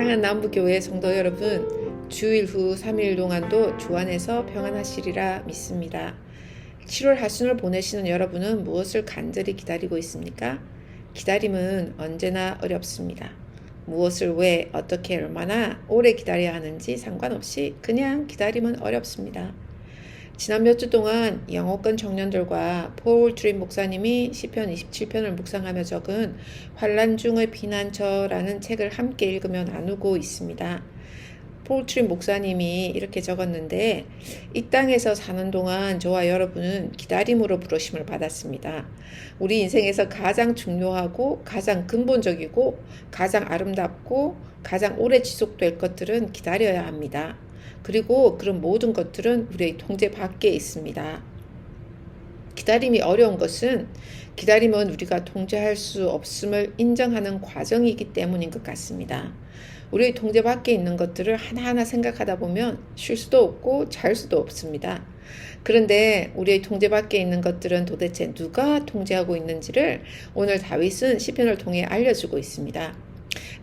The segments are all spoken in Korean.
사랑하는 남부교회 성도 여러분, 주일 후 3일 동안도 주 안에서 평안하시리라 믿습니다. 7월 하순을 보내시는 여러분은 무엇을 간절히 기다리고 있습니까? 기다림은 언제나 어렵습니다. 무엇을 왜, 어떻게, 얼마나 오래 기다려야 하는지 상관없이 그냥 기다림은 어렵습니다. 지난 몇 주 동안 영어권 청년들과 폴 트림 목사님이 시편 27편을 묵상하며 적은 환난 중의 피난처라는 책을 함께 읽으며 나누고 있습니다. 폴 트림 목사님이 이렇게 적었는데, 이 땅에서 사는 동안 저와 여러분은 기다림으로 부르심을 받았습니다. 우리 인생에서 가장 중요하고 가장 근본적이고 가장 아름답고 가장 오래 지속될 것들은 기다려야 합니다. 그리고 그런 모든 것들은 우리의 통제 밖에 있습니다. 기다림이 어려운 것은 기다림은 우리가 통제할 수 없음을 인정하는 과정이기 때문인 것 같습니다. 우리의 통제 밖에 있는 것들을 하나하나 생각하다 보면 쉴 수도 없고 잘 수도 없습니다. 그런데 우리의 통제 밖에 있는 것들은 도대체 누가 통제하고 있는지를 오늘 다윗은 시편을 통해 알려주고 있습니다.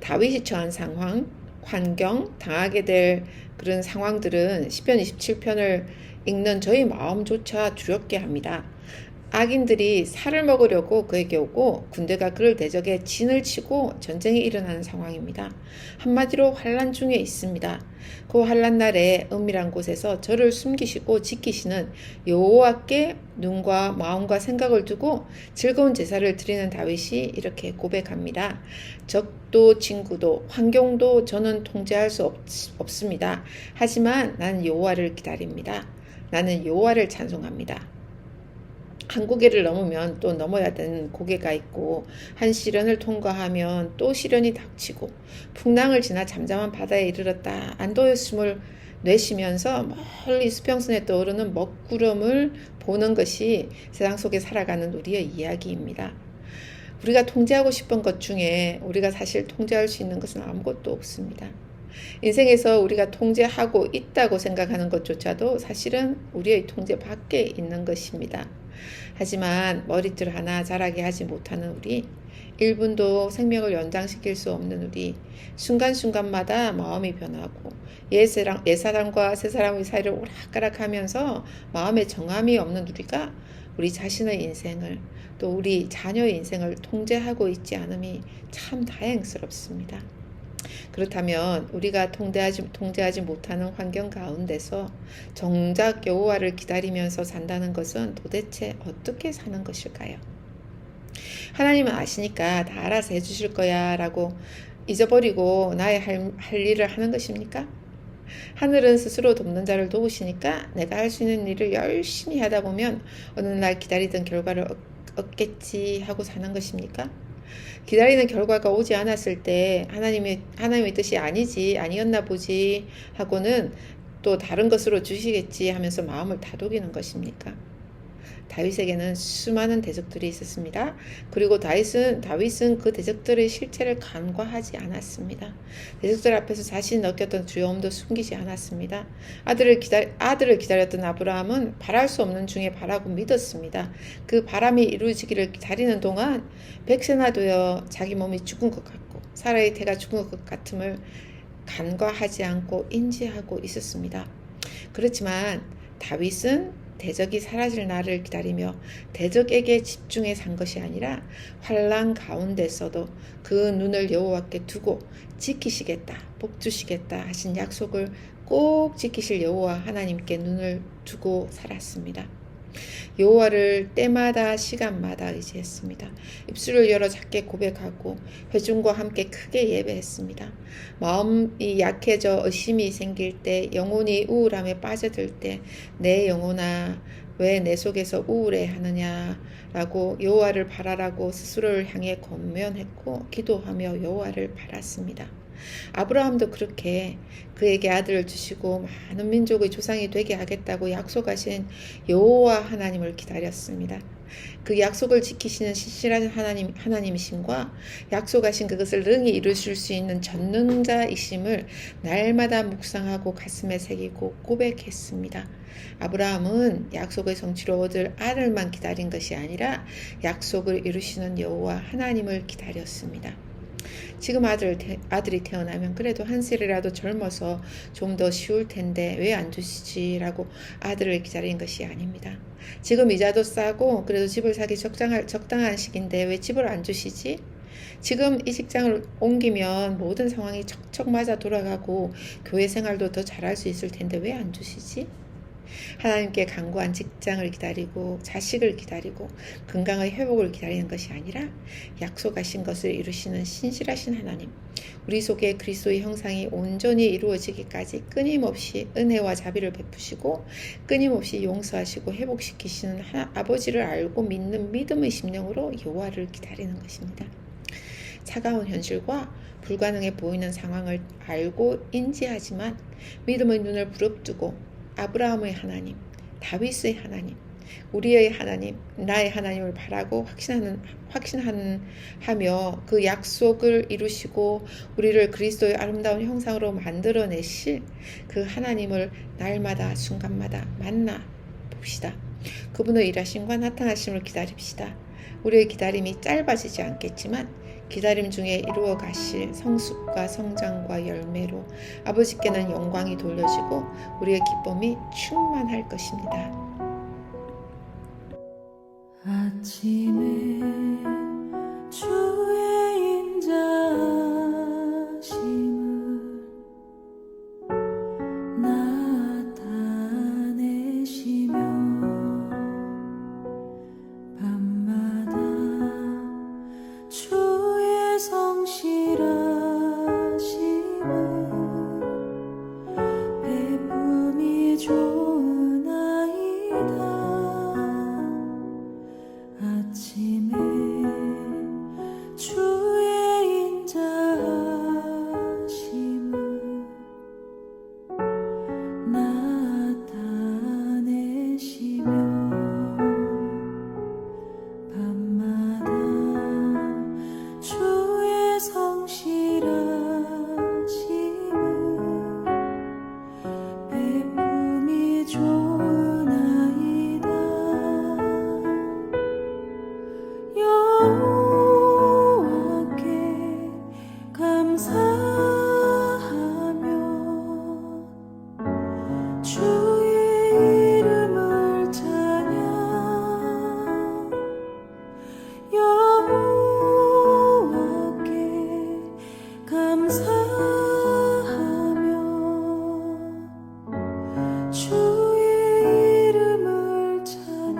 다윗이 처한 상황, 환경, 당하게 될 그런 상황들은 시편 27편을 읽는 저희 마음조차 두렵게 합니다. 악인들이 살을 먹으려고 그에게 오고 군대가 그를 대적해 진을 치고 전쟁이 일어나는 상황입니다. 한마디로 환난 중에 있습니다. 그 환난 날에 은밀한 곳에서 저를 숨기시고 지키시는 여호와께 눈과 마음과 생각을 두고 즐거운 제사를 드리는 다윗이 이렇게 고백합니다. 적도 친구도 환경도 저는 통제할 수 없습니다. 하지만 나는 여호와를 기다립니다. 나는 여호와를 찬송합니다. 한 고개를 넘으면 또 넘어야 되는 고개가 있고, 한 시련을 통과하면 또 시련이 닥치고, 풍랑을 지나 잠잠한 바다에 이르렀다 안도의 숨을 내쉬면서 멀리 수평선에 떠오르는 먹구름을 보는 것이 세상 속에 살아가는 우리의 이야기입니다. 우리가 통제하고 싶은 것 중에 우리가 사실 통제할 수 있는 것은 아무것도 없습니다. 인생에서 우리가 통제하고 있다고 생각하는 것조차도 사실은 우리의 통제 밖에 있는 것입니다. 하지만 머리털 하나 자라게 하지 못하는 우리, 1분도 생명을 연장시킬 수 없는 우리, 순간순간마다 마음이 변하고 옛사람과 새사람의 사이를 오락가락하면서 마음에 정함이 없는 우리가 우리 자신의 인생을, 또 우리 자녀의 인생을 통제하고 있지 않음이 참 다행스럽습니다. 그렇다면 우리가 통제하지 못하는 환경 가운데서 정작 여호와를 기다리면서 산다는 것은 도대체 어떻게 사는 것일까요? 하나님은 아시니까 다 알아서 해주실 거야 라고 잊어버리고 나의 할 일을 하는 것입니까? 하늘은 스스로 돕는 자를 도우시니까 내가 할 수 있는 일을 열심히 하다 보면 어느 날 기다리던 결과를 얻겠지 하고 사는 것입니까? 기다리는 결과가 오지 않았을 때 하나님의 뜻이 아니었나 보지 하고는 또 다른 것으로 주시겠지 하면서 마음을 다독이는 것입니까? 다윗에게는 수많은 대적들이 있었습니다. 그리고 다윗은 그 대적들의 실체를 간과하지 않았습니다. 대적들 앞에서 자신이 느꼈던 두려움도 숨기지 않았습니다. 아들을 기다렸던 아브라함은 바랄 수 없는 중에 바라고 믿었습니다. 그 바람이 이루어지기를 기다리는 동안 백세나 되어 자기 몸이 죽은 것 같고 사라의 태가 죽은 것 같음을 간과하지 않고 인지하고 있었습니다. 그렇지만 다윗은 대적이 사라질 날을 기다리며 대적에게 집중해 산 것이 아니라 환난 가운데서도 그 눈을 여호와께 두고 지키시겠다, 복 주시겠다 하신 약속을 꼭 지키실 여호와 하나님께 눈을 두고 살았습니다. 여호와를 때마다 시간마다 의지했습니다. 입술을 열어 작게 고백하고 회중과 함께 크게 예배했습니다. 마음이 약해져 의심이 생길 때, 영혼이 우울함에 빠져들 때 내 영혼아 왜 내 속에서 우울해 하느냐 라고 여호와를 바라라고 스스로를 향해 권면했고 기도하며 여호와를 바랐습니다. 아브라함도 그렇게 그에게 아들을 주시고 많은 민족의 조상이 되게 하겠다고 약속하신 여호와 하나님을 기다렸습니다. 그 약속을 지키시는 신실한 하나님이심과 약속하신 그것을 능히 이루실 수 있는 전능자이심을 날마다 묵상하고 가슴에 새기고 고백했습니다. 아브라함은 약속의 성취로 얻을 아들만 기다린 것이 아니라 약속을 이루시는 여호와 하나님을 기다렸습니다. 지금 아들이 태어나면 그래도 한 살이라도 젊어서 좀 더 쉬울 텐데 왜 안 주시지라고 아들을 기다리는 것이 아닙니다. 지금 이자도 싸고 그래도 집을 사기 적당한 시기인데 왜 집을 안 주시지? 지금 이 직장을 옮기면 모든 상황이 척척 맞아 돌아가고 교회 생활도 더 잘할 수 있을 텐데 왜 안 주시지? 하나님께 간구한 직장을 기다리고 자식을 기다리고 건강의 회복을 기다리는 것이 아니라 약속하신 것을 이루시는 신실하신 하나님, 우리 속에 그리스도의 형상이 온전히 이루어지기까지 끊임없이 은혜와 자비를 베푸시고 끊임없이 용서하시고 회복시키시는 아버지를 알고 믿는 믿음의 심령으로 여호와를 기다리는 것입니다. 차가운 현실과 불가능해 보이는 상황을 알고 인지하지만 믿음의 눈을 부릅뜨고 아브라함의 하나님, 다윗의 하나님, 우리의 하나님, 나의 하나님을 바라고 확신하며 그 약속을 이루시고 우리를 그리스도의 아름다운 형상으로 만들어내실 그 하나님을 날마다 순간마다 만나 봅시다. 그분의 일하심과 나타나심을 기다립시다. 우리의 기다림이 짧아지지 않겠지만 기다림 중에 이루어 가실 성숙과 성장과 열매로 아버지께는 영광이 돌려지고 우리의 기쁨이 충만할 것입니다. 아침에 주의 인자하심을 나타내시며 밤마다 주의 성실하심을 베품이 좋나이다. 아침에 주의 인자하심을 나타내시며 밤마다 주의 성실하심을 베품이 좋나이다. 여호와께 감사하며 주의 이름을 찬양. 여호와께 감사하며 주의 이름을 찬양.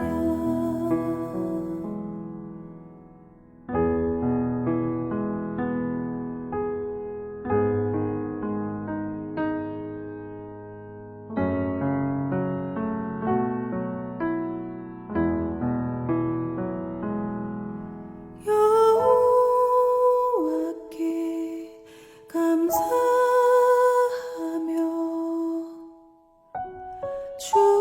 여호와께 감사하며 주